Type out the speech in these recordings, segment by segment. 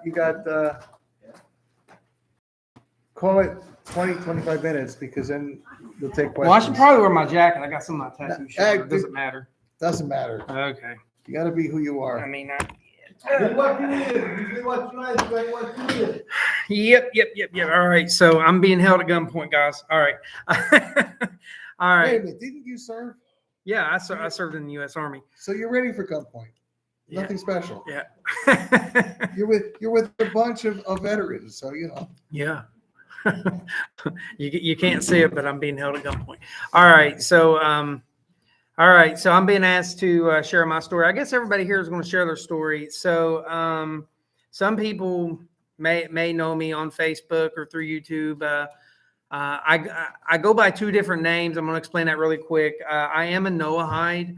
You got call it 20, 25 minutes because then you'll take questions. Well, I should probably wear my jacket. I got some of my tattoo Hey, shirts. It doesn't matter. Doesn't matter. Okay. You got to be who you are. I mean, Yep. All right. So I'm being held at gunpoint, guys. All right. All right. Wait a minute, didn't you serve? Yeah, I served in the U.S. Army. So you're ready for gunpoint. Yeah. Nothing special. Yeah. You're with a bunch of veterans, so you know. Yeah. You can't see it, but I'm being held at gunpoint. All right. So I'm being asked to share my story. I guess everybody here is going to share their story. So some people may know me on Facebook or through YouTube. I go by two different names. I'm going to explain that really quick. I am a Noahide.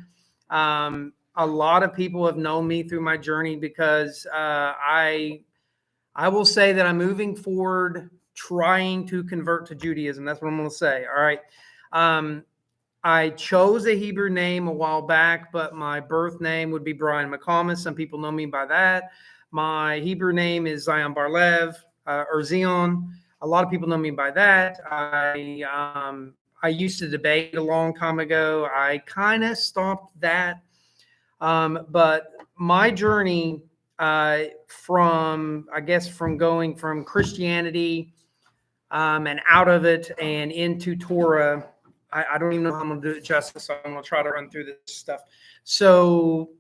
A lot of people have known me through my journey because I will say that I'm moving forward trying to convert to Judaism. That's what I'm going to say. All right. I chose a Hebrew name a while back, but my birth name would be Brian McComas. Some people know me by that. My Hebrew name is Zion Barlev or Zion. A lot of people know me by that. I used to debate a long time ago. I kind of stopped that. But my journey from going from Christianity and out of it and into Torah, I don't even know how I'm going to do it justice. So I'm going to try to run through this stuff. So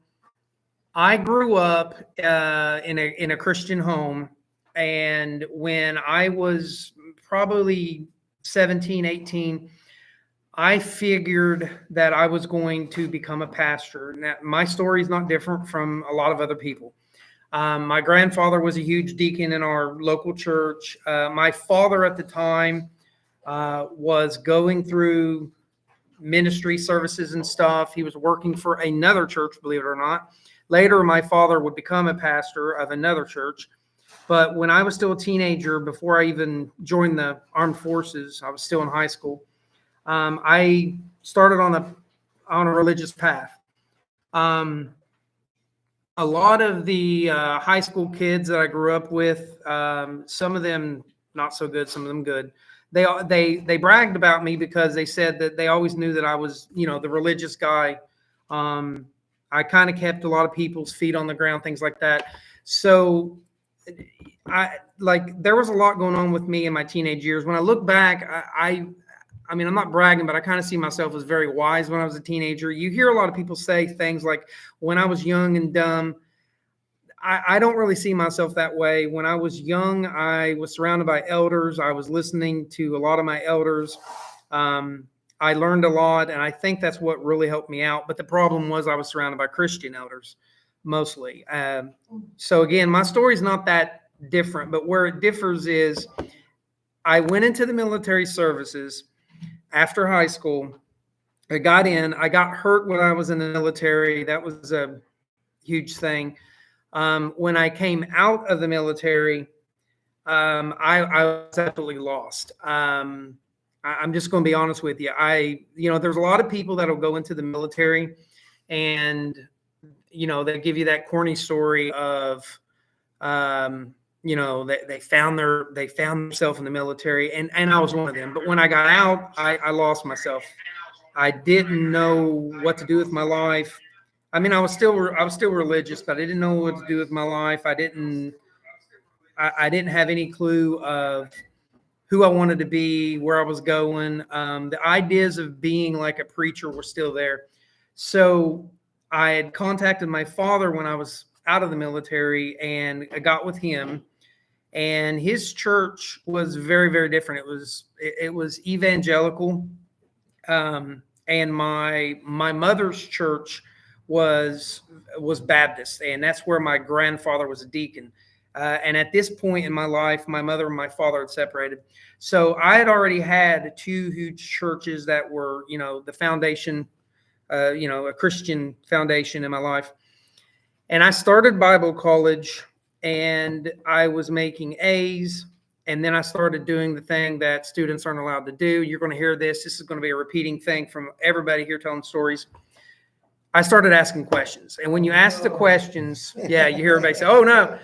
I grew up in a Christian home. And when I was probably 17, 18, I figured that I was going to become a pastor. Now, my story is not different from a lot of other people. My grandfather was a huge deacon in our local church. My father at the time was going through ministry services and stuff. He was working for another church, believe it or not. Later, my father would become a pastor of another church. But when I was still a teenager, before I even joined the armed forces, I was still in high school. I started on a religious path. A lot of the high school kids that I grew up with, some of them not so good, some of them good. They bragged about me because they said that they always knew that I was, the religious guy. I kind of kept a lot of people's feet on the ground, things like that. So there was a lot going on with me in my teenage years. When I look back, I mean, I'm not bragging, but I kind of see myself as very wise when I was a teenager. You hear a lot of people say things like, when I was young and dumb. I don't really see myself that way. When I was young, I was surrounded by elders. I was listening to a lot of my elders. I learned a lot, and I think that's what really helped me out. But the problem was I was surrounded by Christian elders mostly. So again, my story is not that different, but where it differs is I went into the military services after high school. I got in. I got hurt when I was in the military. That was a huge thing. When I came out of the military, I was absolutely lost. I'm just going to be honest with you. There's a lot of people that'll go into the military and, they give you that corny story of, they found themselves in the military, and I was one of them. But when I got out, I lost myself. I didn't know what to do with my life. I mean, I was still religious, but I didn't know what to do with my life. I didn't have any clue of who I wanted to be, where I was going. The ideas of being like a preacher were still there. So I had contacted my father when I was out of the military, and I got with him. And his church was very, very different. It was evangelical, and my mother's church was Baptist, and that's where my grandfather was a deacon. And at this point in my life, my mother and my father had separated. So I had already had two huge churches that were, the foundation, a Christian foundation in my life. And I started Bible college, and I was making A's. And then I started doing the thing that students aren't allowed to do. You're going to hear this. This is going to be a repeating thing from everybody here telling stories. I started asking questions. And when you ask the questions, you hear everybody say, oh, no.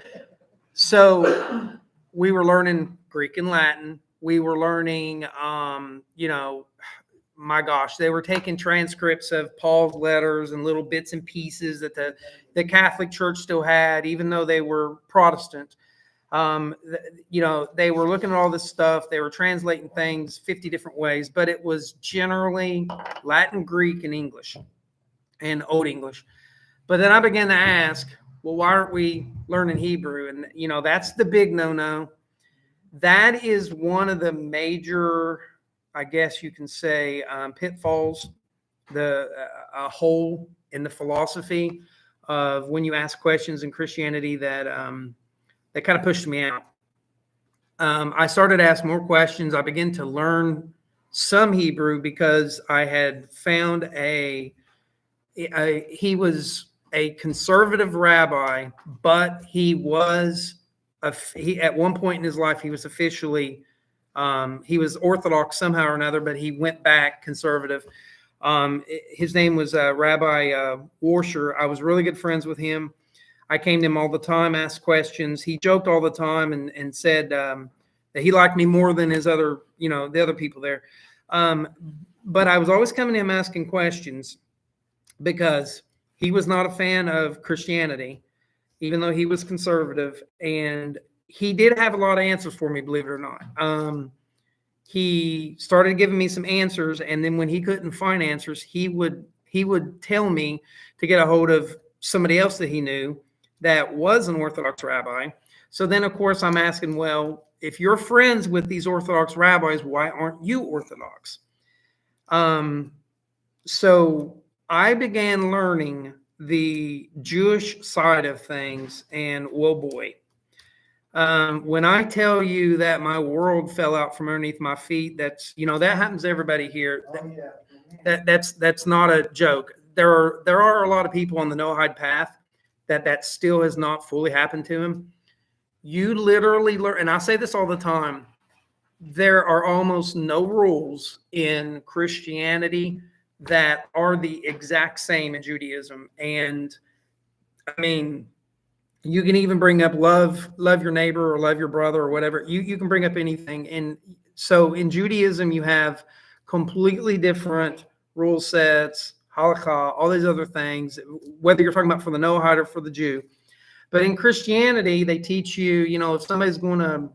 So we were learning Greek and Latin. We were learning, my gosh, they were taking transcripts of Paul's letters and little bits and pieces that the Catholic Church still had, even though they were Protestant. They were looking at all this stuff. They were translating things 50 different ways, but it was generally Latin, Greek, and English, and Old English. But then I began to ask, well, why aren't we learning Hebrew? And, that's the big no-no. That is one of the major, I guess you can say, pitfalls, a hole in the philosophy of when you ask questions in Christianity that kind of pushed me out. I started to ask more questions. I began to learn some Hebrew because I had found he was a conservative rabbi, but he was at one point in his life he was officially he was Orthodox somehow or another, but he went back conservative. His name was Rabbi Warsher. I was really good friends with him. I came to him all the time, asked questions. He joked all the time and said that he liked me more than his other, the other people there. But I was always coming to him asking questions because he was not a fan of Christianity, even though he was conservative. And he did have a lot of answers for me, believe it or not. He started giving me some answers. And then when he couldn't find answers, he would tell me to get a hold of somebody else that he knew that was an Orthodox rabbi. So then, of course, I'm asking, well, if you're friends with these Orthodox rabbis, why aren't you Orthodox? So I began learning the Jewish side of things, and whoa boy, when I tell you that my world fell out from underneath my feet, that's that happens to everybody here. That's not a joke. There are a lot of people on the Noahide path that still has not fully happened to him. You literally learn, and I say this all the time, there are almost no rules in Christianity that are the exact same in Judaism. And I mean, you can even bring up love your neighbor or love your brother or whatever. You can bring up anything. And so in Judaism, you have completely different rule sets, halakha, all these other things, whether you're talking about for the Noahide or for the Jew. But in Christianity, they teach you, if somebody's going to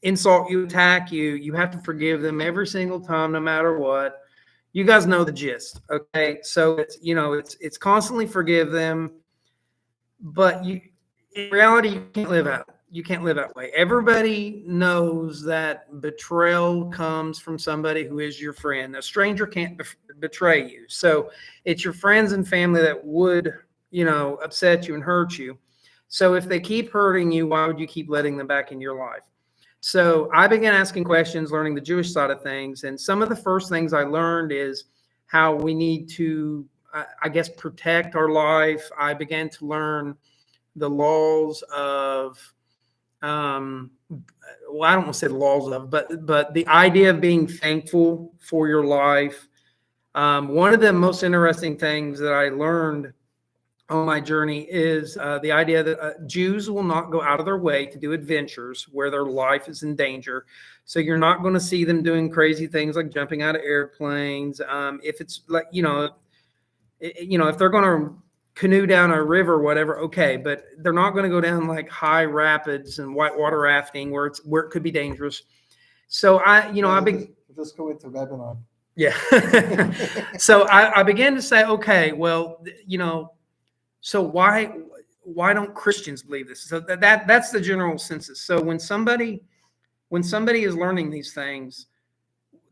insult you, attack you, you have to forgive them every single time, no matter what. You guys know the gist, okay? So it's constantly forgive them, but in reality, you can't live out. You can't live that way. Everybody knows that betrayal comes from somebody who is your friend. A stranger can't betray you. So it's your friends and family that would, upset you and hurt you. So if they keep hurting you, why would you keep letting them back in your life? So I began asking questions, learning the Jewish side of things. And some of the first things I learned is how we need to, protect our life. I began to learn the laws of, I don't want to say the laws of, but the idea of being thankful for your life. One of the most interesting things that I learned on my journey is the idea that Jews will not go out of their way to do adventures where their life is in danger. So you're not going to see them doing crazy things like jumping out of airplanes. If it's like, if they're going to canoe down a river or whatever, okay, but they're not going to go down like high rapids and whitewater rafting where it could be dangerous. So Just go into Lebanon. Yeah. So I began to say, okay, well, so why don't Christians believe this? So that's the general census. So when somebody is learning these things,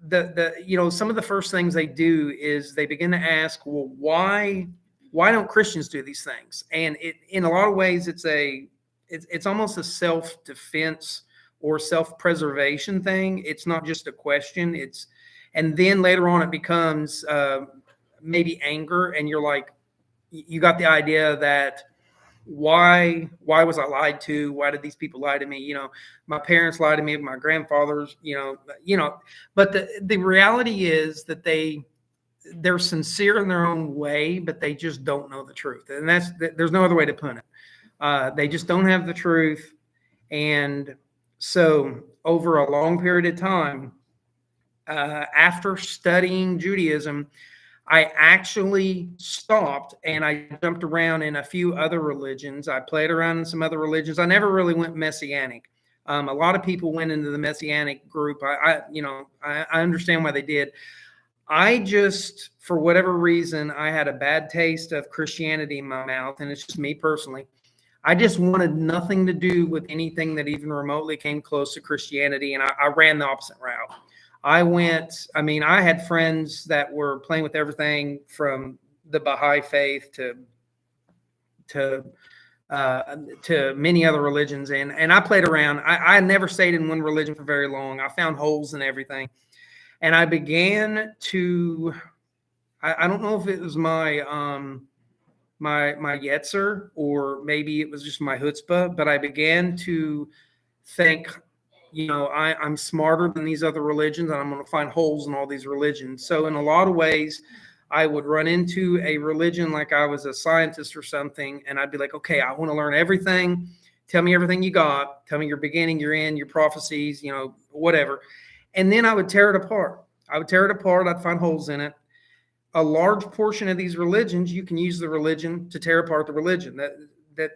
some of the first things they do is they begin to ask, well, why don't Christians do these things? And in a lot of ways, it's almost a self-defense or self-preservation thing. It's not just a question. And then later on it becomes maybe anger, and you're like, you got the idea that why was I lied to? Why did these people lie to me? My parents lied to me, my grandfathers, but the reality is that they're sincere in their own way, but they just don't know the truth. And there's no other way to put it. They just don't have the truth. And so over a long period of time, after studying Judaism, I actually stopped and I jumped around in a few other religions. I played around in some other religions. I never really went messianic. A lot of people went into the messianic group. I understand why they did. I just, for whatever reason, I had a bad taste of Christianity in my mouth, and it's just me personally. I just wanted nothing to do with anything that even remotely came close to Christianity, and I ran the opposite route. I had friends that were playing with everything from the Baha'i faith to many other religions, and I played around. I never stayed in one religion for very long. I found holes in everything, and I began to. I don't know if it was my Yetzer, or maybe it was just my chutzpah, but I began to think, I'm smarter than these other religions, and I'm going to find holes in all these religions. So in a lot of ways, I would run into a religion like I was a scientist or something, and I'd be like, okay, I want to learn everything. Tell me everything you got. Tell me your beginning, your end, your prophecies, whatever. And then I would tear it apart. I'd find holes in it. A large portion of these religions, you can use the religion to tear apart the religion.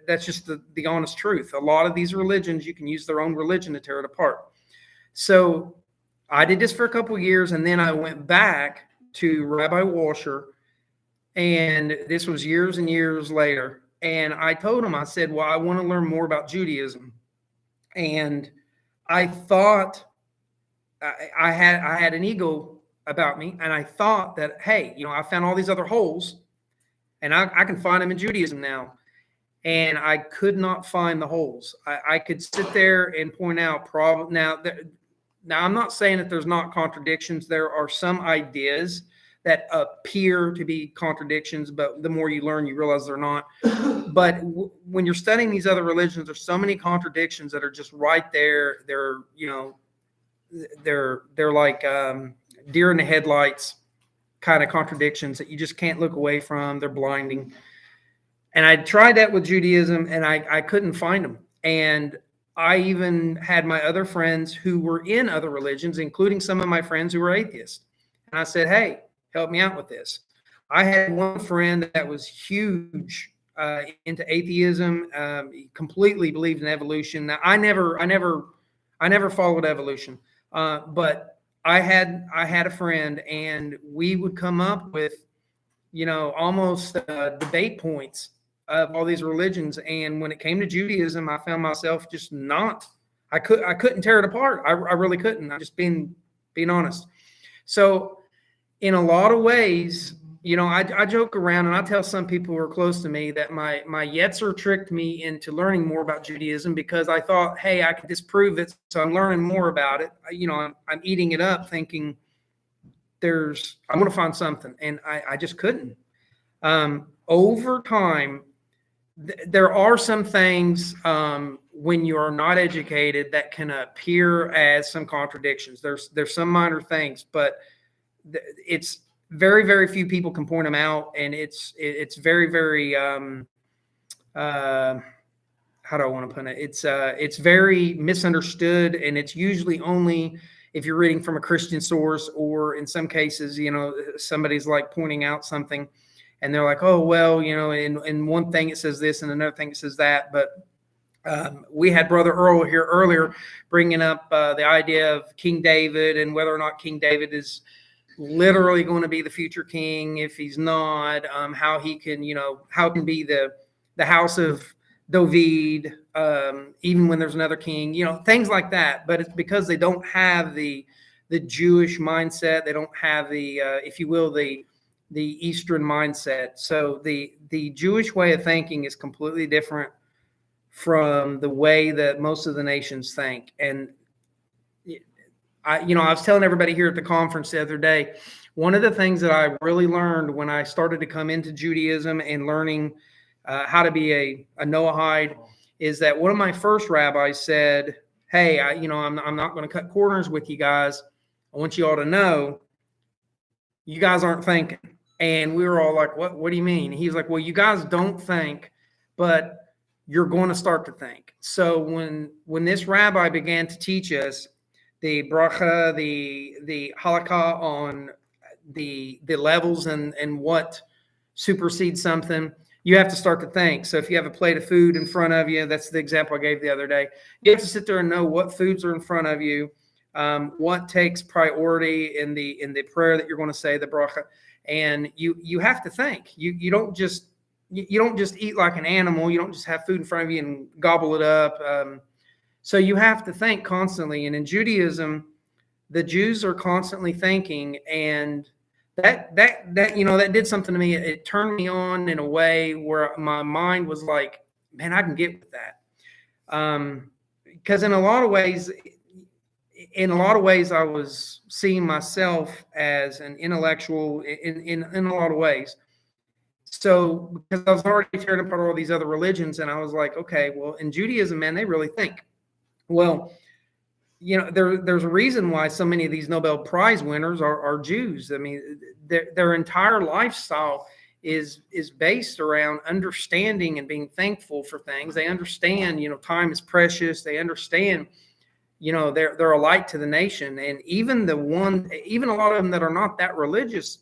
That's just the honest truth. A lot of these religions, you can use their own religion to tear it apart. So I did this for a couple of years, and then I went back to Rabbi Washer, and this was years and years later. And I told him, I said, well, I want to learn more about Judaism. And I thought I had an ego about me, and I thought that, hey, I found all these other holes, and I can find them in Judaism now. And I could not find the holes. I could sit there and point out problems. Now, I'm not saying that there's not contradictions. There are some ideas that appear to be contradictions, but the more you learn, you realize they're not. But when you're studying these other religions, there's so many contradictions that are just right there. They're like deer in the headlights kind of contradictions that you just can't look away from. They're blinding. And I tried that with Judaism, and I couldn't find them. And I even had my other friends who were in other religions, including some of my friends who were atheists. And I said, hey, help me out with this. I had one friend that was huge into atheism. He completely believed in evolution. Now, I never followed evolution, but I had a friend, and we would come up with, almost debate points of all these religions. And when it came to Judaism, I found myself just I couldn't tear it apart. I really couldn't. I'm just being honest. So in a lot of ways, I joke around, and I tell some people who are close to me that my Yetzer tricked me into learning more about Judaism, because I thought, hey, I could disprove it. So I'm learning more about it. I'm eating it up thinking I'm going to find something. And I just couldn't. Over time, there are some things when you are not educated that can appear as some contradictions. There's some minor things, but it's very, very few people can point them out, and it's very, very how do I want to put it? It's very misunderstood, and it's usually only if you're reading from a Christian source, or in some cases, somebody's like pointing out something, and they're like, oh, well, in one thing it says this, and another thing it says that. But we had Brother Earl here earlier bringing up the idea of King David, and whether or not King David is literally going to be the future king. If he's not, how he can, how can be the house of David, even when there's another king, things like that. But it's because they don't have the Jewish mindset. They don't have the, if you will, the Eastern mindset. So the Jewish way of thinking is completely different from the way that most of the nations think. And I was telling everybody here at the conference the other day, one of the things that I really learned when I started to come into Judaism and learning how to be a Noahide is that one of my first rabbis said, hey, I'm not going to cut corners with you guys. I want you all to know you guys aren't thinking. And we were all like, what do you mean? He was like, well, you guys don't think, but you're going to start to think. So when this rabbi began to teach us the bracha, the halakha on the levels and what supersedes something, you have to start to think. So if you have a plate of food in front of you, that's the example I gave the other day. You have to sit there and know what foods are in front of you, what takes priority in the prayer that you're going to say, the bracha, and you have to think. You don't just eat like an animal. You don't just have food in front of you and gobble it up. So you have to think constantly. And in Judaism, the Jews are constantly thinking, and that did something to me. It turned me on in a way where my mind was like, man, I can get with that. Because in a lot of ways, I was seeing myself as an intellectual in a lot of ways. So because I was already tearing apart all these other religions, and I was like, okay, well, in Judaism, man, they really think. Well, there's a reason why so many of these Nobel Prize winners are Jews. I mean, their entire lifestyle is based around understanding and being thankful for things. They understand, time is precious. They understand, they're a light to the nation. And even a lot of them that are not that religious,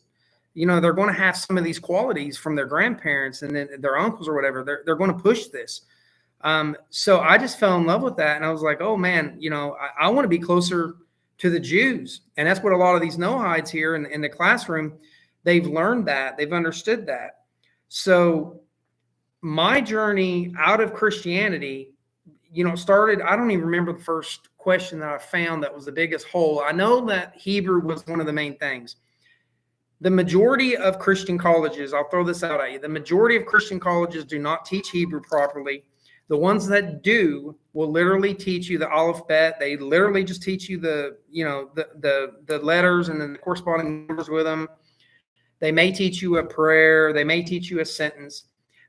they're going to have some of these qualities from their grandparents and then their uncles or whatever. They're going to push this. So I just fell in love with that. And I was like, oh man, I want to be closer to the Jews. And that's what a lot of these Noahides here in the classroom, they've learned that, they've understood that. So my journey out of Christianity, started, I don't even remember the first question that I found that was the biggest hole. I know that Hebrew was one of the main things. The majority of Christian colleges, I'll throw this out at you, the majority of Christian colleges do not teach Hebrew properly. The ones that do will literally teach you the Aleph Bet. They literally just teach you the letters and then the corresponding numbers with them. They may teach you a prayer. They may teach you a sentence,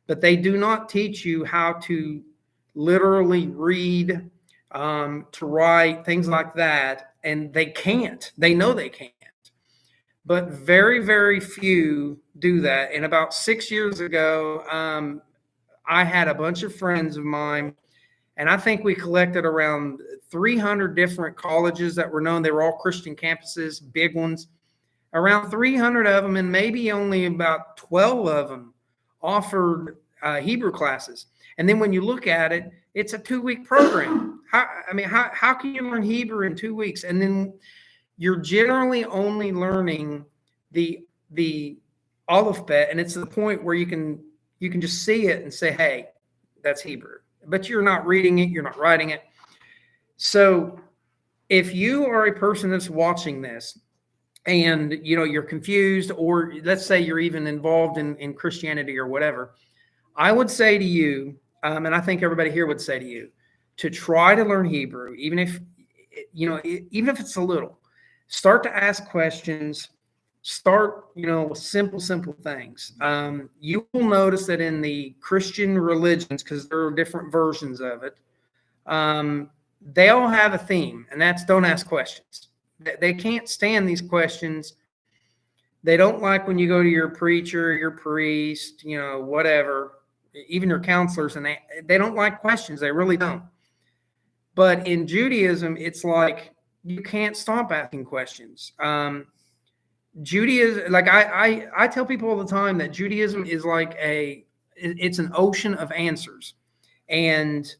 but they do not teach you how to literally read, to write, things like that. And they can't. They know they can't. But very, very few do that. And about 6 years ago, I had a bunch of friends of mine, and I think we collected around 300 different colleges that were known. They were all Christian campuses, big ones. Around 300 of them, and maybe only about 12 of them offered Hebrew classes. And then when you look at it, it's a 2-week program. How can you learn Hebrew in 2 weeks? And then you're generally only learning the Aleph Bet, and it's to the point where you can just see it and say, hey, that's Hebrew. But you're not reading it. You're not writing it. So if you are a person that's watching this and, you're confused, or let's say you're even involved in Christianity or whatever, I would say to you, and I think everybody here would say to you, to try to learn Hebrew, even if it's a little, start to ask questions. Start, with simple things. You will notice that in the Christian religions, because there are different versions of it, they all have a theme, and that's don't ask questions. They can't stand these questions. They don't like when you go to your preacher, your priest, whatever, even your counselors, and they don't like questions. They really don't. But in Judaism, it's like you can't stop asking questions. Judaism, like I tell people all the time that Judaism is like it's an ocean of answers, and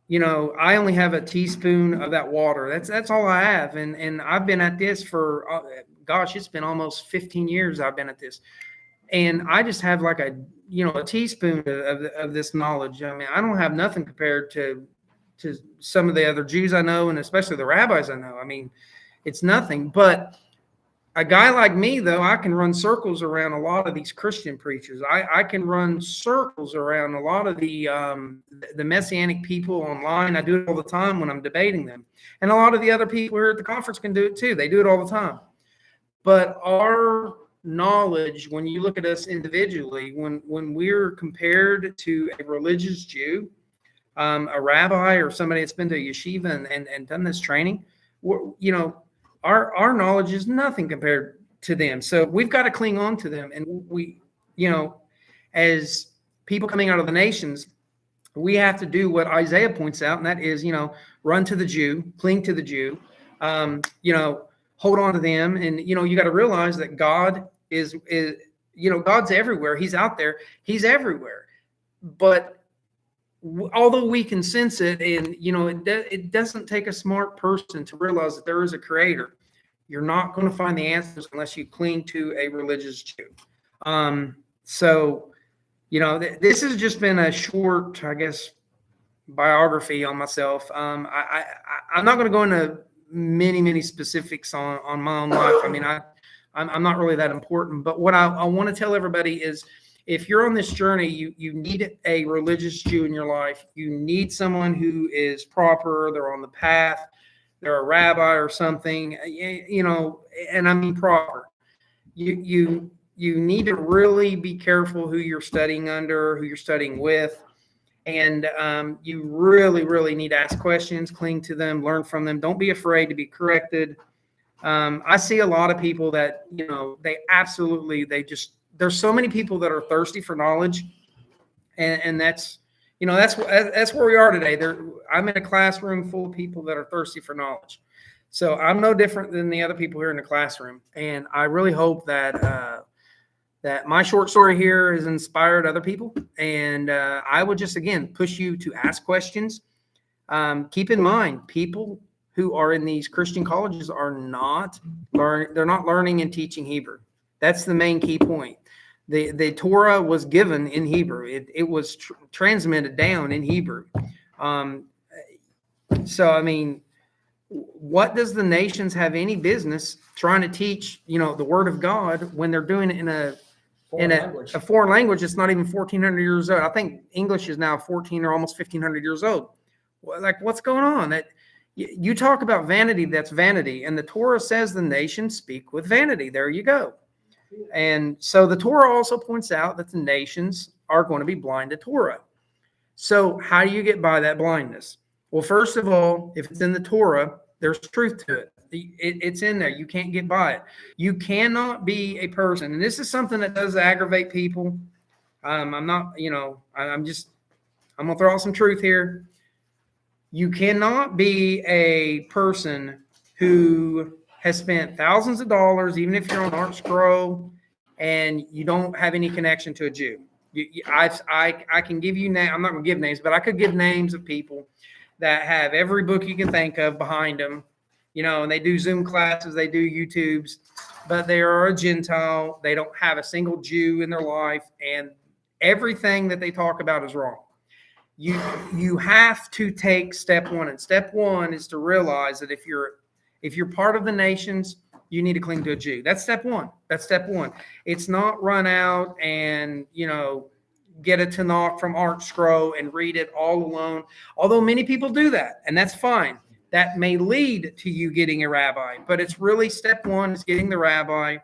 I only have a teaspoon of that water. That's all I have, and I've been at this for it's been almost 15 years I've been at this, and I just have like a teaspoon of this knowledge. I mean, I don't have nothing compared to some of the other Jews I know, and especially the rabbis I know. I mean, it's nothing, but a guy like me, though, I can run circles around a lot of these Christian preachers. I can run circles around a lot of the Messianic people online. I do it all the time when I'm debating them. And a lot of the other people here at the conference can do it too. They do it all the time. But our knowledge, when you look at us individually, when we're compared to a religious Jew, a rabbi or somebody that's been to a yeshiva and done this training, our knowledge is nothing compared to them. So we've got to cling on to them. And we, as people coming out of the nations, we have to do what Isaiah points out, and that is, run to the Jew, cling to the Jew, hold on to them. And, you got to realize that God is, God's everywhere. He's out there. He's everywhere. But although we can sense it, and, it doesn't take a smart person to realize that there is a creator. You're not going to find the answers unless you cling to a religious Jew. So, this has just been a short, I guess, biography on myself. I'm not going to go into many specifics on my own life. I mean, I'm not really that important. But what I want to tell everybody is, if you're on this journey, you need a religious Jew in your life. You need someone who is proper. They're on the path. They're a rabbi or something, and I mean proper. You need to really be careful who you're studying under, who you're studying with. And you really need to ask questions, cling to them, learn from them. Don't be afraid to be corrected. I see a lot of people that, there's so many people that are thirsty for knowledge. And that's where we are today. I'm in a classroom full of people that are thirsty for knowledge. So I'm no different than the other people here in the classroom. And I really hope that my short story here has inspired other people. And I would just, again, push you to ask questions. Keep in mind, people who are in these Christian colleges are not learning and teaching Hebrew. That's the main key point. The Torah was given in Hebrew. It was transmitted down in Hebrew. So, I mean, what does the nations have any business trying to teach, the word of God when they're doing it in a foreign language that's not even 1,400 years old? I think English is now 14 or almost 1,500 years old. Like, what's going on? That you talk about vanity, that's vanity. And the Torah says the nations speak with vanity. There you go. And so the Torah also points out that the nations are going to be blind to Torah. So how do you get by that blindness? Well, first of all, if it's in the Torah, there's truth to it. It's in there. You can't get by it. You cannot be a person, and this is something that does aggravate people. I'm not, I'm going to throw out some truth here. You cannot be a person who has spent thousands of dollars, even if you're on ArtScroll, and you don't have any connection to a Jew. I can give you names. I'm not going to give names, but I could give names of people that have every book you can think of behind them, and they do Zoom classes, they do YouTubes, but they are a Gentile. They don't have a single Jew in their life, and everything that they talk about is wrong. You have to take step one, and step one is to realize that if you're part of the nations, you need to cling to a Jew. That's step one. It's not run out and, get a Tanakh from ArtScroll and read it all alone. Although many people do that, and that's fine. That may lead to you getting a rabbi, but it's really step one is getting the rabbi,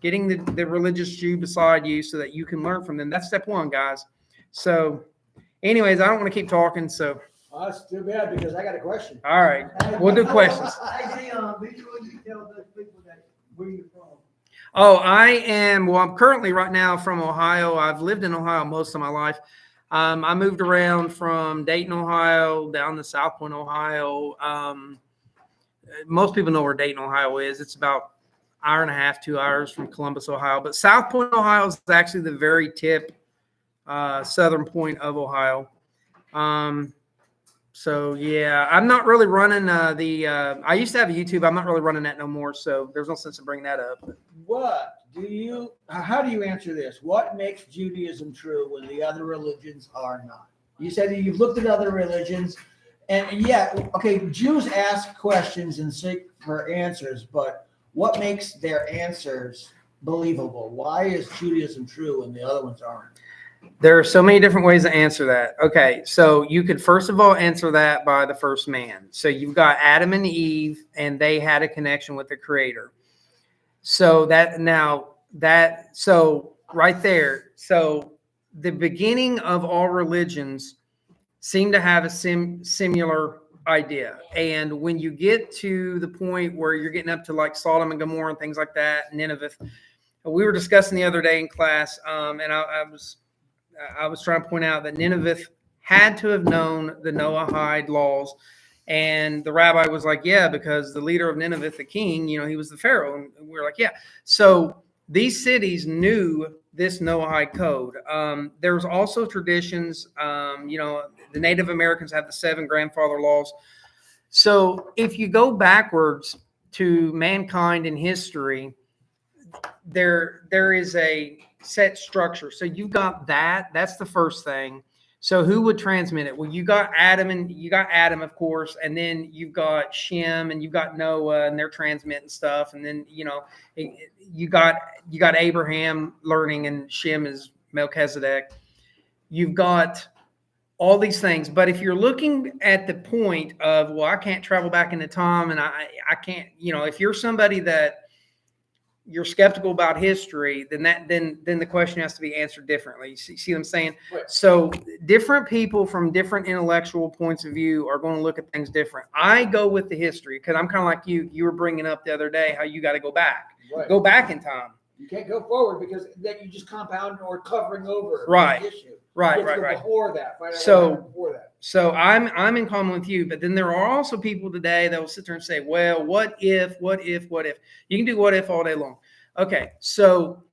getting the religious Jew beside you so that you can learn from them. That's step one, guys. So anyways, I don't want to keep talking. So that's too bad because I got a question. All right, we'll do questions. Hey, Dion, be sure you tell those people that where you're from. Oh, I'm currently right now from Ohio. I've lived in Ohio most of my life. I moved around from Dayton, Ohio, down to South Point, Ohio. Most people know where Dayton, Ohio is. It's about an hour and a half, 2 hours from Columbus, Ohio. But South Point, Ohio is actually the very tip, southern point of Ohio. So yeah, I'm not really running I used to have a YouTube. I'm not really running that no more. So there's no sense in bringing that up. How do you answer this? What makes Judaism true when the other religions are not? You said that you've looked at other religions and Jews ask questions and seek for answers, but what makes their answers believable? Why is Judaism true when the other ones aren't? There are so many different ways to answer that. Okay, so you could first of all answer that by the first man. So you've got Adam and Eve, and they had a connection with the Creator. So right there. So the beginning of all religions seem to have a similar idea. And when you get to the point where you're getting up to like Sodom and Gomorrah and things like that, Nineveh, we were discussing the other day in class, and I was trying to point out that Nineveh had to have known the Noahide laws. And the rabbi was like, yeah, because the leader of Nineveh, the king, he was the Pharaoh. And we were like, yeah. So these cities knew this Noahide code. There's also traditions, the Native Americans have the 7 grandfather laws. So if you go backwards to mankind in history, there is a set structure. So you got that's the first thing. So who would transmit it? Well, you got Adam, of course, and then you've got Shem and you've got Noah, and they're transmitting stuff. And then, you got Abraham learning, and Shem is Melchizedek. You've got all these things. But if you're looking at the point of, well, I can't travel back into time, and I can't, if you're somebody that you're skeptical about history, then the question has to be answered differently. You see what I'm saying? Right. So different people from different intellectual points of view are going to look at things different. I go with the history because I'm kind of like you. You were bringing up the other day how you got to go back, Right. go back in time. You can't go forward because then you just compound or covering over Right. the issue. Right, You have to right, go right. Before that, find out So- what happened before that. So I'm in common with you, but then there are also people today that will sit there and say, well, what if? You can do what if all day long. Okay, so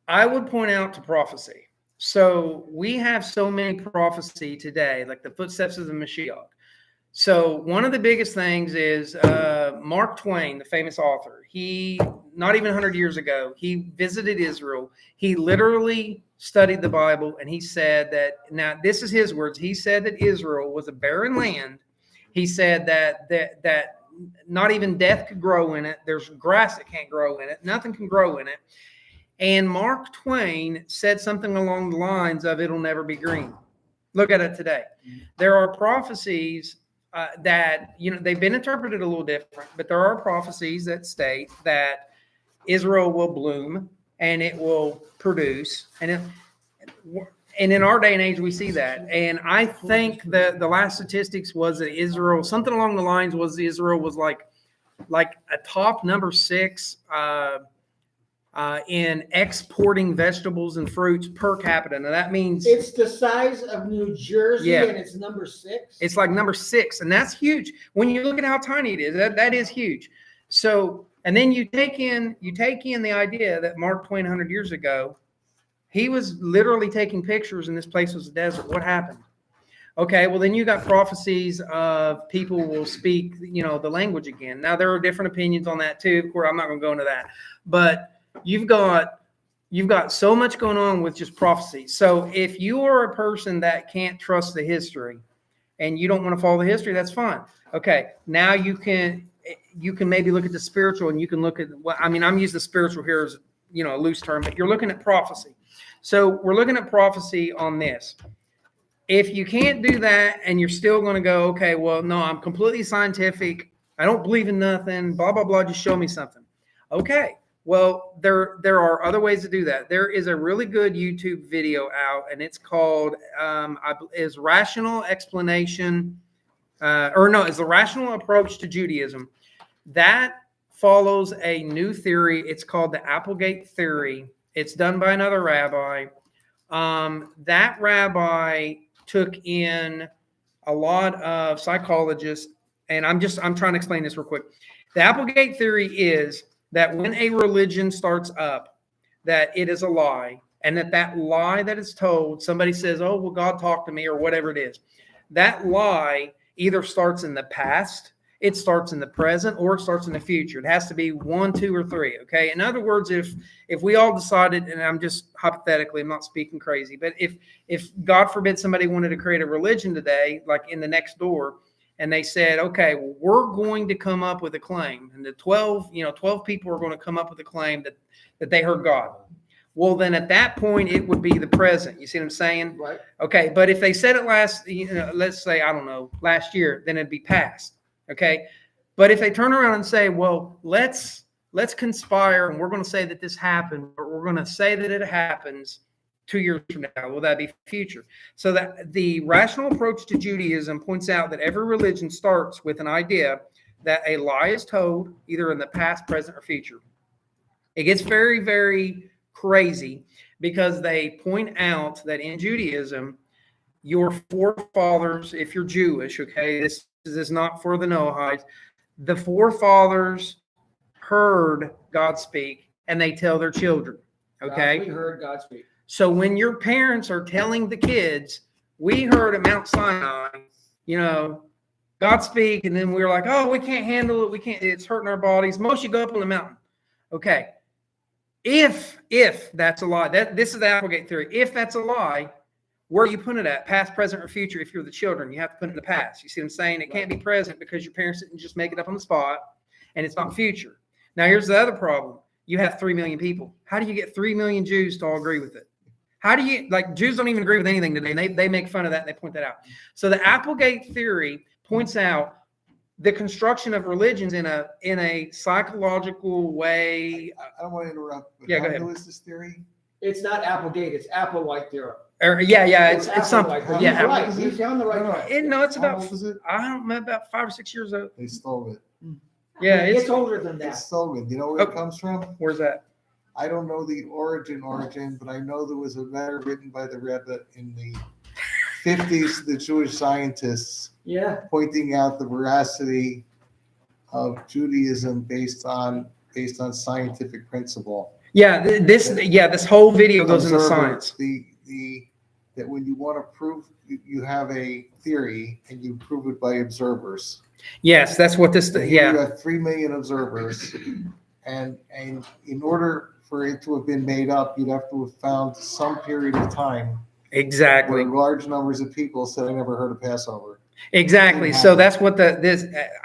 I would point out to prophecy. So we have so many prophecy today, like the footsteps of the Mashiach. So one of the biggest things is Mark Twain, the famous author. He, not even 100 years ago, he visited Israel. He literally studied the Bible, and he said that, now this is his words, he said that Israel was a barren land. He said that not even death could grow in it. There's grass that can't grow in it. Nothing can grow in it. And Mark Twain said something along the lines of, it'll never be green. Look at it today. There are prophecies that, they've been interpreted a little different, but there are prophecies that state that Israel will bloom and it will produce. And in our day and age, we see that. And I think the last statistics was that Israel, something along the lines was Israel was like a top number 6 in exporting vegetables and fruits per capita. Now that means It's the size of New Jersey, Yeah. and it's number 6. it's like number 6, and that's huge. When you look at how tiny it is, that is huge. So, and then you take in the idea that Mark Twain 100 years ago, he was literally taking pictures, and this place was a desert. What happened? Okay, well then you got prophecies of people will speak, the language again. Now there are different opinions on that too. Of course, I'm not going to go into that, but you've got so much going on with just prophecy. So if you are a person that can't trust the history and you don't want to follow the history, that's fine. Okay, now you can maybe look at the spiritual, and you can look at I'm using the spiritual here as a loose term, but you're looking at prophecy. So we're looking at prophecy on this. If you can't do that and you're still going to go, okay, well, no, I'm completely scientific, I don't believe in nothing, blah, blah, blah, just show me something. Okay, well, there are other ways to do that. There is a really good YouTube video out, and it's called, is Rational Explanation, is the Rational Approach to Judaism. That follows a new theory. It's called the Applegate Theory. It's done by another rabbi. That rabbi took in a lot of psychologists, and I'm trying to explain this real quick. The Applegate Theory is that when a religion starts up, that it is a lie, and that lie that is told, somebody says, oh, well, God talked to me, or whatever it is. That lie either starts in the past, it starts in the present, or it starts in the future. It has to be 1, 2, or 3. Okay. In other words, if we all decided, and I'm just hypothetically, I'm not speaking crazy, but if God forbid somebody wanted to create a religion today, like in the next door, and they said, okay, well, we're going to come up with a claim, and the 12 people are going to come up with a claim that they heard God. Well, then at that point, it would be the present. You see what I'm saying? Right. Okay. But if they said it let's say, I don't know, last year, then it'd be past. Okay. But if they turn around and say, well, let's conspire, and we're going to say that this happened, or we're going to say that it happens 2 years from now, will that be future? So that the rational approach to Judaism points out that every religion starts with an idea that a lie is told either in the past, present, or future. It gets very, very crazy because they point out that in Judaism, your forefathers, if you're Jewish, okay, this is not for the Noahites, the forefathers heard God speak and they tell their children, okay? We heard God speak. So when your parents are telling the kids, we heard at Mount Sinai, you know, God speak, and then we were like, oh, we can't handle it. We can't, it's hurting our bodies. Moshe, go up on the mountain. Okay. If that's a lie, this is the Applegate theory. If that's a lie, where are you putting it at? Past, present, or future? If you're the children, you have to put it in the past. You see what I'm saying? It can't be present because your parents didn't just make it up on the spot, and it's not future. Now, here's the other problem. You have 3 million people. How do you get 3 million Jews to all agree with it? How do you, like, Jews don't even agree with anything today. They make fun of that and they point that out. So the Applegate theory points out the construction of religions in a psychological way. I don't want to interrupt, but Yeah, how go ahead. new is this theory? It's not Applegate, it's Applewhite theorem. Yeah, it's something. Applewhite. Yeah, He's right. He's on the right track. it's How about, old is it? I don't know, about 5 or 6 years old. They stole it. Yeah, It's it's, older than that. It's stolen. You know where Oh. it comes from? where's that? I don't know the origin, but I know there was a letter written by the Rebbe in the 50s to the Jewish scientists Yeah. pointing out the veracity of Judaism based on scientific principle. Yeah, this whole video goes into Observer, science. That when you want to prove, you have a theory and you prove it by observers. Yes, that's what this. You Yeah, have 3 million observers, and in order for it to have been made up, you'd have to have found some period of time exactly. where large numbers of people said, "I never heard of Passover." Exactly. Didn't So happen. that's what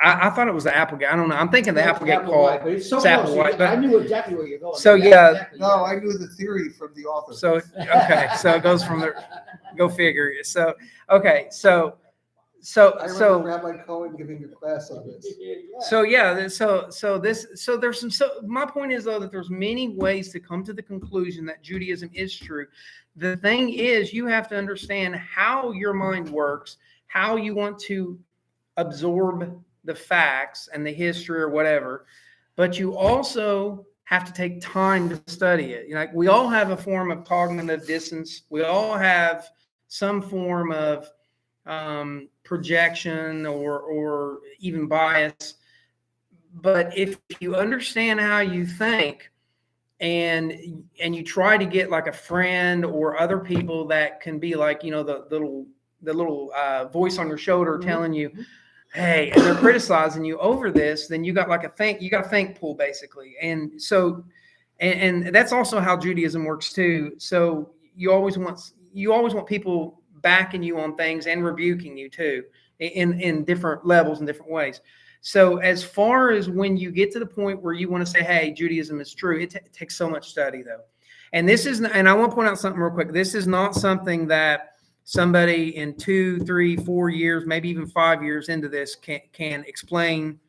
I thought it was the Applegate. I don't know. I'm thinking the Applegate Applewhite, call. but it's so It's close. Applewhite, but- I knew exactly where you're going. So, That's yeah. exactly No, right. I knew the theory from the author. So okay, so it goes from there. Go figure. So okay, so I remember Rabbi Cohen giving a class on this. my point is though that there's many ways to come to the conclusion that Judaism is true. The thing is, you have to understand how your mind works, how you want to absorb the facts and the history or whatever, but you also have to take time to study it. Like, we all have a form of cognitive dissonance. We all have some form of projection or even bias. But if you understand how you think and you try to get like a friend or other people that can be like, you know, the little voice on your shoulder telling you, hey, and they're criticizing you over this, then you got a think pool basically. And so, and that's also how Judaism works too. So you always want people backing you on things and rebuking you too in different levels and different ways. So as far as when you get to the point where you want to say, hey, Judaism is true, it takes so much study though. And and I want to point out something real quick. This is not something that somebody in 2, 3, 4 years, maybe even 5 years into this can explain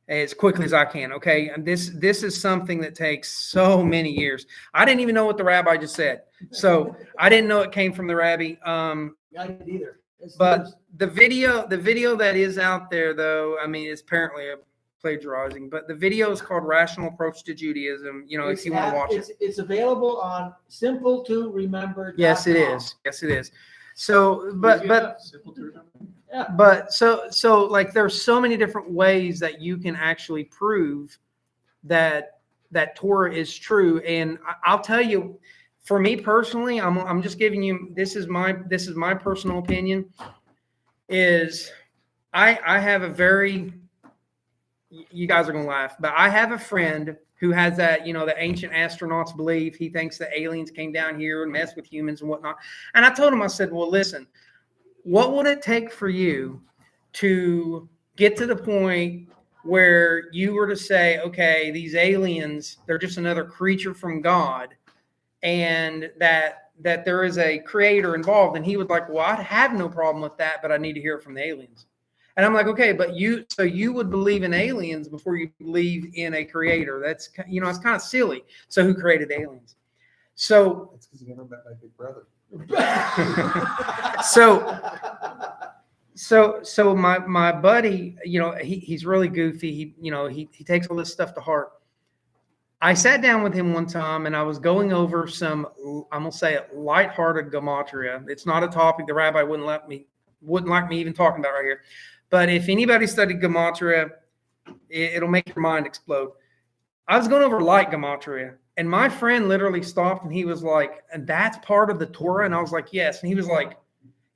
as quickly as I can. Okay. And this is something that takes so many years. I didn't even know what the rabbi just said. So I didn't know it came from the rabbi. I didn't either. But the video that is out there though, I mean, it's apparently a plagiarizing, but the video is called Rational Approach to Judaism. You know, if you want to watch it. It's available on Simple to Remember. Yes, it is. Yes, it is. So, but like there's so many different ways that you can actually prove that Torah is true. And I'll tell you, for me personally, I'm just giving you, this is my personal opinion, is I have a very, you guys are going to laugh, but I have a friend who has that, you know, the ancient astronauts believe. He thinks the aliens came down here and messed with humans and whatnot. And I told him, I said, well, listen, what would it take for you to get to the point where you were to say, okay, these aliens, they're just another creature from God, and that there is a creator involved? And he was like, well, I have no problem with that, but I need to hear it from the aliens. And I'm like, okay, but you would believe in aliens before you believe in a creator. That's, you know, it's kind of silly. So who created aliens? So That's because you never met my big brother. so my buddy, you know, he's really goofy. He takes all this stuff to heart. I sat down with him one time and I was going over some, I'm gonna say it, lighthearted gematria. It's not a topic the rabbi wouldn't like me even talking about right here. But if anybody studied gematria, it'll make your mind explode. I was going over light gematria, and my friend literally stopped and he was like, "And that's part of the Torah?" And I was like, "Yes." And he was like,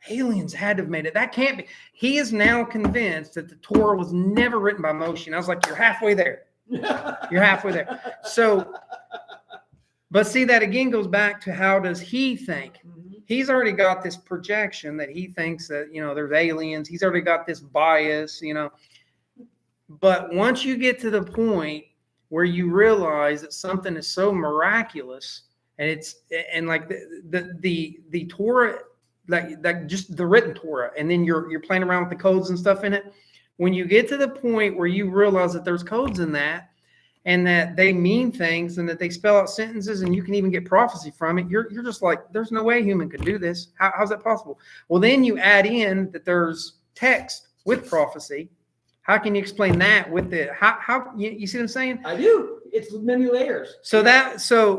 "Aliens had to have made it. That can't be." He is now convinced that the Torah was never written by Moshe. And I was like, "You're halfway there. You're halfway there." So, but see, that again goes back to how does he think? He's already got this projection that he thinks that, there's aliens. He's already got this bias, But once you get to the point where you realize that something is so miraculous, and like the Torah, like just the written Torah, and then you're playing around with the codes and stuff in it. When you get to the point where you realize that there's codes in that, and that they mean things, and that they spell out sentences, and you can even get prophecy from it, you're just like, there's no way a human could do this. How's that possible? Well, then you add in that there's text with prophecy. How can you explain that with the how you see what I'm saying? I do. It's many layers. So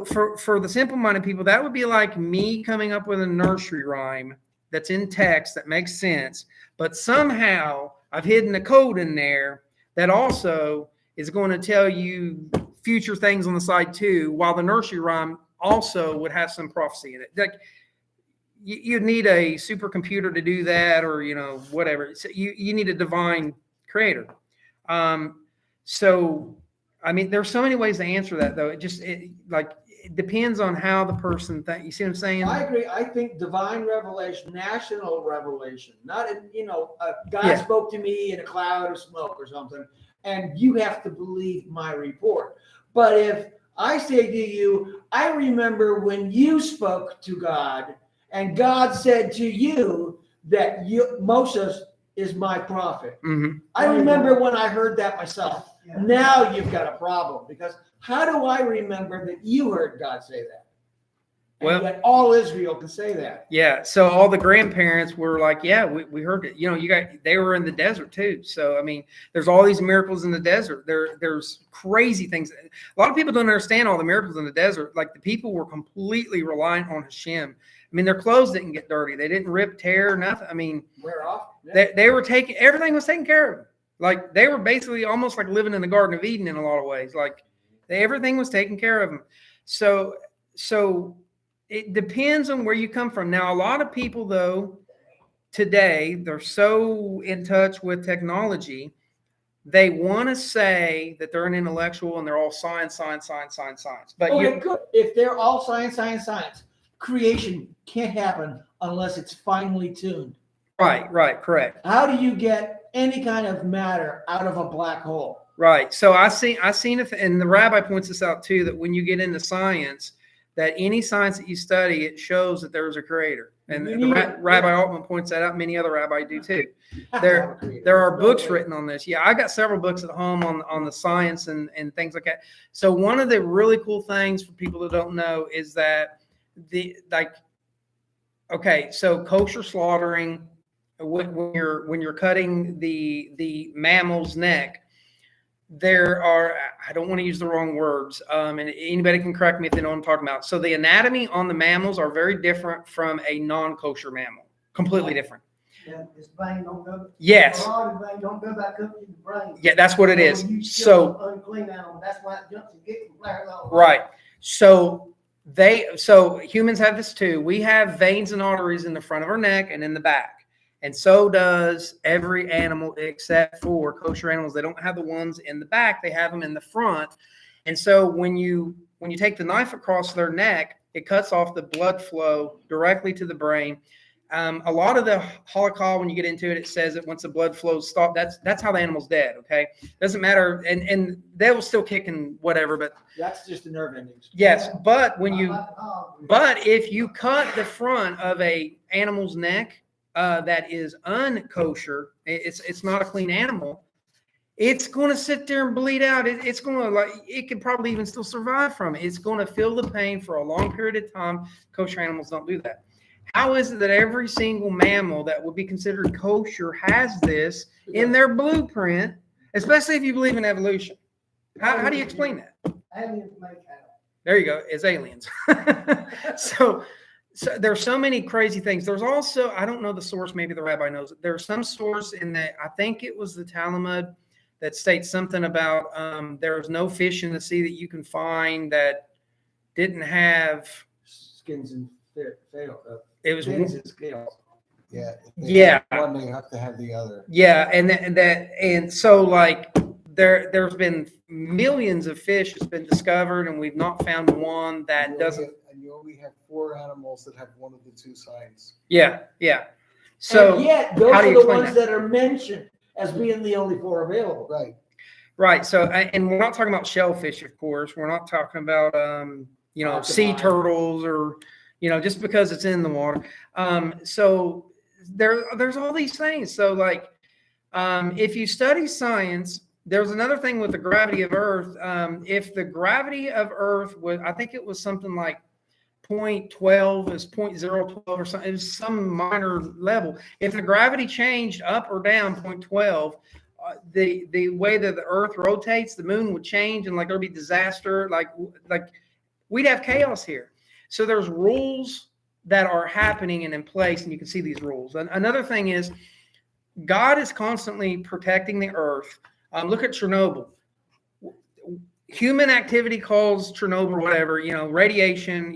for the simple-minded people, that would be like me coming up with a nursery rhyme that's in text that makes sense, but somehow I've hidden a code in there that also is going to tell you future things on the side too, while the nursery rhyme also would have some prophecy in it. Like you'd need a supercomputer to do that, or whatever. So you need a divine creator. So I mean, there's so many ways to answer that, though. It depends on how the person thinks. You see what I'm saying? I agree. I think divine revelation, national revelation, not God spoke to me in a cloud of smoke or something, and you have to believe my report. But if I say to you, I remember when you spoke to God, and God said to you that Moses is my prophet. Mm-hmm. I remember when I heard that myself. Yeah. Now you've got a problem, because how do I remember that you heard God say that? And that all Israel can say that. Yeah. So all the grandparents were like, yeah, we heard it. They were in the desert too. So, I mean, there's all these miracles in the desert. There's crazy things. A lot of people don't understand all the miracles in the desert. Like the people were completely reliant on Hashem. I mean, their clothes didn't get dirty. They didn't rip, tear, nothing. I mean, wear off. Yeah. They were everything was taken care of. Like they were basically almost like living in the Garden of Eden in a lot of ways. Like everything was taken care of them. So it depends on where you come from. Now, a lot of people though, today, they're so in touch with technology. They want to say that they're an intellectual and they're all science. But if they're all science, creation can't happen unless it's finely tuned. Right, correct. How do you get any kind of matter out of a black hole? Right. So I seen it, and the rabbi points this out too, that when you get into science, that any science that you study, it shows that there is a creator. And Rabbi Altman points that out. Many other rabbis do too. There are books written on this. Yeah, I got several books at home on the science and things like that. So one of the really cool things for people that don't know is that so kosher slaughtering, when you're cutting the mammal's neck, there are, I don't want to use the wrong words, and anybody can correct me if they know what I'm talking about. So the anatomy on the mammals are very different from a non-kosher mammal, completely different. Yeah, his brain don't go. Yes. Brain don't go back up in the brain. Yeah, that's what it is. So unclean animal. That's why it jumps and gets flares off. Right. So humans have this too. We have veins and arteries in the front of our neck and in the back. And so does every animal except for kosher animals. They don't have the ones in the back. They have them in the front. And so when you take the knife across their neck, it cuts off the blood flow directly to the brain. A lot of the halakha, when you get into it, it says that once the blood flows stop, that's how the animal's dead. Okay, doesn't matter, and they will still kick and whatever, but that's just the nerve endings. Yes, but if you cut the front of a animal's neck that is unkosher, it's not a clean animal. It's going to sit there and bleed out. It's going to it can probably even still survive from it. It's going to feel the pain for a long period of time. Kosher animals don't do that. How is it that every single mammal that would be considered kosher has this in their blueprint, especially if you believe in evolution? How do you explain that? Aliens make out. There you go. It's aliens. so there's so many crazy things. There's also, I don't know the source, maybe the rabbi knows it. There's some source in that, I think it was the Talmud, that states something about there was no fish in the sea that you can find that didn't have Skins and it was fins and scales. Yeah. If they Yeah. have one, they have to have the other. yeah, and so like there's been millions of fish that's been discovered, and we've not found one that doesn't. And you only have 4 animals that have one of the 2 signs. Yeah. So And yet, those how do are you the explain ones that? that are mentioned as being the only 4 available. Right. Right. So, and we're not talking about shellfish, of course. We're not talking about, sea Octopi. turtles or, just because it's in the water. So there's all these things. So like, if you study science, there's another thing with the gravity of Earth. If the gravity of Earth was, I think it was something like 0.12 is 0.012 or something. It was some minor level. If the gravity changed up or down 0.12, the way that the Earth rotates, the moon would change, and like there'd be disaster. Like we'd have chaos here. So there's rules that are happening and in place, and you can see these rules. And another thing is, God is constantly protecting the Earth. Look at Chernobyl. Human activity caused Chernobyl, whatever, radiation,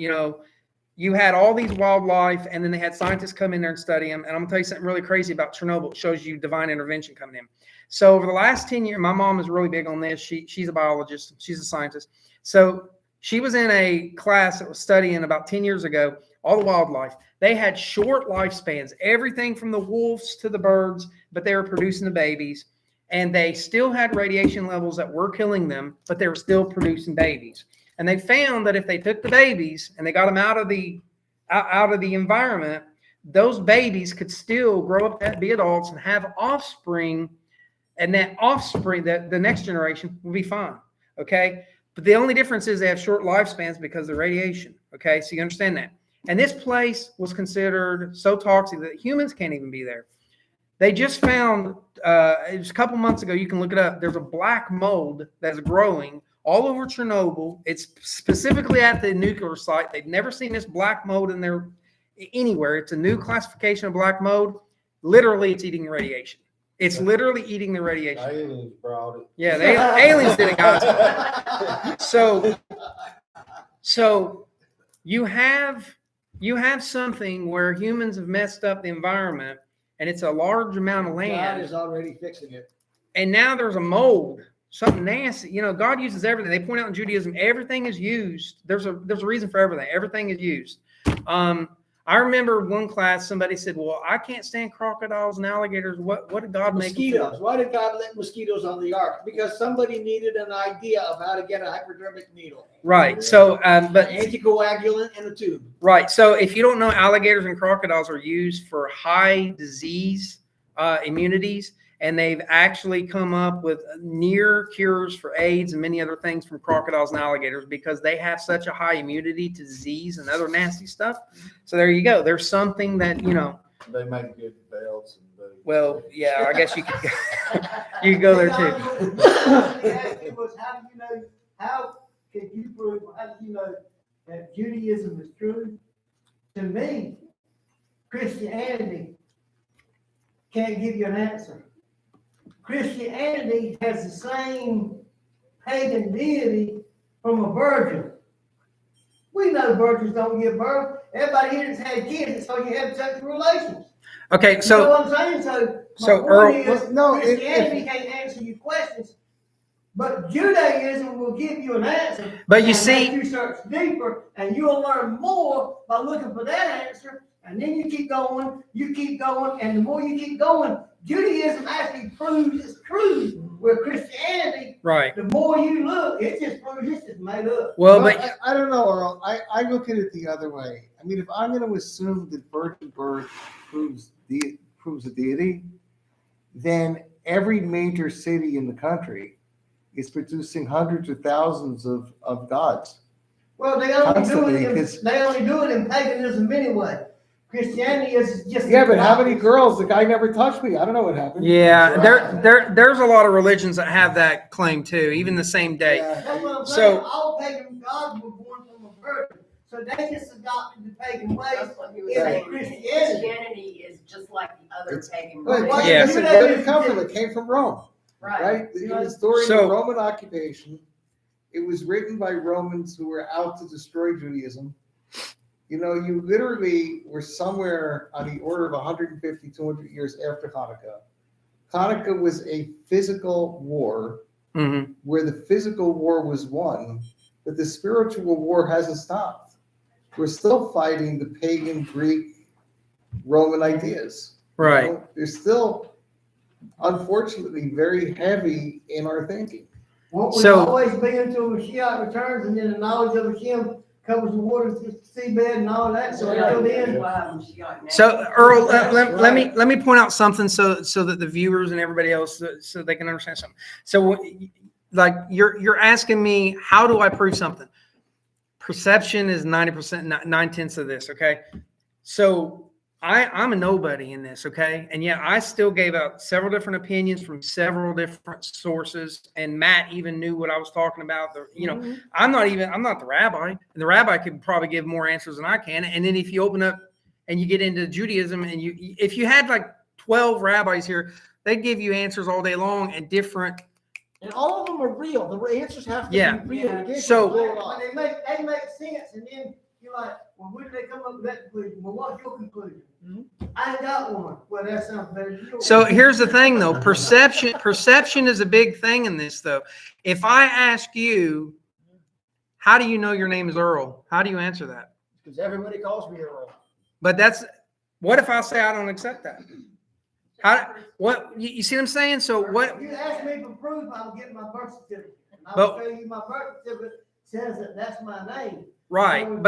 you had all these wildlife, and then they had scientists come in there and study them. And I'm gonna tell you something really crazy about Chernobyl. It shows you divine intervention coming in. So over the last 10 years, my mom is really big on this. She's a biologist. She's a scientist. So she was in a class that was studying about 10 years ago, all the wildlife. They had short lifespans, everything from the wolves to the birds, but they were producing the babies. And they still had radiation levels that were killing them, but they were still producing babies. And they found that if they took the babies and they got them out of the environment, those babies could still grow up to be adults and have offspring. And that offspring, the next generation, will be fine. Okay. But the only difference is they have short lifespans because of the radiation. Okay. So you understand that. And this place was considered so toxic that humans can't even be there. They just found, it was a couple months ago, you can look it up. There's a black mold that's growing all over Chernobyl. It's specifically at the nuclear site. They've never seen this black mold in there anywhere. It's a new classification of black mold. Literally, it's eating radiation. It's literally eating the radiation. Aliens brought it. Yeah, the aliens did it, guys. So you have something where humans have messed up the environment, and it's a large amount of God land. is already fixing it. And now there's a mold, something nasty. God uses everything. They point out in Judaism, everything is used. There's a reason for everything. Everything is used. I remember one class, somebody said, well, I can't stand crocodiles and alligators. What did God make them Mosquitoes. for? Why did God let mosquitoes on the ark? Because somebody needed an idea of how to get a hypodermic needle. Right. So, but Anticoagulant in a tube. right. So if you don't know, alligators and crocodiles are used for high disease immunities. And they've actually come up with near cures for AIDS and many other things from crocodiles and alligators because they have such a high immunity to disease and other nasty stuff. So there you go. There's something that, They make good belts and boots. well, yeah, I guess you could you could go there too. How can you prove, how do you know that Judaism is true? To me, Christianity can't give you an answer. Christianity has the same pagan deity from a virgin. We know virgins don't give birth. Everybody here that's had kids, so you have sexual relations. Okay, You know so what I'm saying? so my Earl- point is, well, no, Christianity can't answer your questions, but Judaism will give you an answer. But you and see- make you search deeper, and you'll learn more by looking for that answer. And then you keep going, and the more you keep going, Judaism actually proves it's true. Where Christianity, right. the more you look, it just proves it's just made up. Well, Well, but I don't know, Earl. I look at it the other way. I mean, if I'm going to assume that virgin birth proves a deity, then every major city in the country is producing hundreds of thousands of gods. Well, they only do Constantly, it. because- They only do it in paganism anyway. Christianity is just. Yeah, but how many girls? The guy never touched me. I don't know what happened. Yeah, there's a lot of religions that have that claim too, even the same day. Yeah. That's what I'm So- saying. All pagan gods were born from a virgin. So they just adopted the pagan ways That's what he was in saying. Christianity. Christianity is just like the other It's- pagan Well, religions. Yeah. listen, where did it come from? It came from Rome, Right. right? It was during So- the Roman occupation. It was written by Romans who were out to destroy Judaism. You know, you literally were somewhere on the order of 150, 200 years after Hanukkah. Hanukkah was a physical war Mm-hmm. where the physical war was won, but the spiritual war hasn't stopped. We're still fighting the pagan, Greek, Roman ideas. You Right. know, they're still, unfortunately, very heavy in our thinking. What we've So- always been until Mashiach returns, and then the knowledge of Hashem covers the waters, the seabed, and all that. So until then, So Earl, let me point out something so that the viewers and everybody else so they can understand something. So like you're asking me, how do I prove something? Perception is 90%, 9/10 of this. Okay. So I'm a nobody in this. Okay. And yet I still gave out several different opinions from several different sources. And Matt even knew what I was talking about. I'm not the rabbi, and the rabbi could probably give more answers than I can. And then if you open up and you get into Judaism, and if you had like 12 rabbis here, they'd give you answers all day long and different. And all of them are real. The answers have to Yeah. be real. You can't So- just blow it off. but they make sense, and then you're like, well, when did they come up with that conclusion? Well, what's your conclusion? I ain't got one. Well, that sounds better than yours. So here's the thing, though. Perception is a big thing in this, though. If I ask you, how do you know your name is Earl? How do you answer that? Because everybody calls me Earl. But what if I say I don't accept that? You see what I'm saying? So what? If you ask me for proof, I'll get my birth certificate. And But- I'll tell you my birth certificate says that that's my name. Right. But